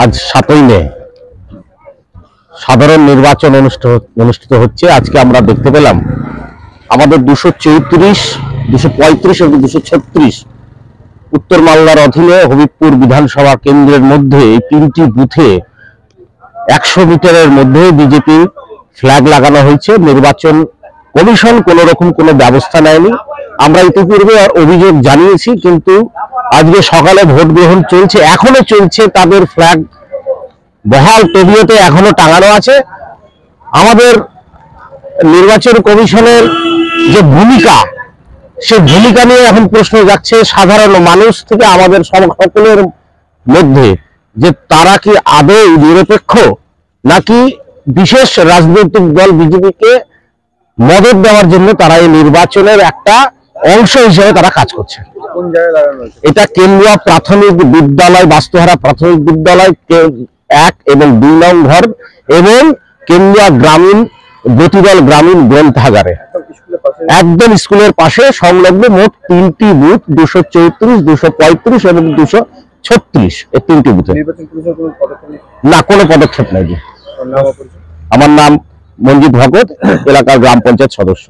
আজ 7ই মে সাধারণ নির্বাচন অনুষ্ঠিত হচ্ছে। আজকে আমরা দেখতে পেলাম আমাদের 234, 235 এবং 236 উত্তর মালদার অধীনে হবিবপুর বিধানসভা কেন্দ্রের মধ্যে এই 3টি বুথে 100 মিটারের মধ্যে বিজেপি ফ্ল্যাগ লাগানো হয়েছে। নির্বাচন কমিশন কোন রকম কোনো ব্যবস্থা নেয়নি। আমরা ইতিপূর্বে অভিযোগ জানিয়েছি, কিন্তু আজকে সকালে ভোট গ্রহণ চলছে, এখনো চলছে, তাদের ফ্ল্যাগ বহাল তবিয়তে এখনো টাঙানো আছে। আমাদের নির্বাচন কমিশনের যে ভূমিকা, সেই ভূমিকা নিয়ে এখন প্রশ্ন যাচ্ছে সাধারণ মানুষ থেকে আমাদের সকলের মধ্যে, যে তারা কি আদৌ নিরপেক্ষ নাকি বিশেষ রাজনৈতিক দল বিজেপিকে মদত দেওয়ার জন্য তারা এই নির্বাচনের একটা অংশ হিসেবে তারা কাজ করছে। এটা কেন্দ্রীয় প্রাথমিক বিদ্যালয়, বাস্তুহারা প্রাথমিক বিদ্যালয় 1 এবং 2 নং ঘর এবং কেন্দ্রীয় গ্রামীণ গতিদল গ্রামীণ গ্রন্থাগারে একদম স্কুলের পাশে সংলগ্ন মোট 3টি বুথ, 234, 235 এবং 236, এই 3টি বুথে না কোনো পদক্ষেপ নেই। আমার নাম মঞ্জিত ভগত, এলাকার গ্রাম পঞ্চায়েত সদস্য।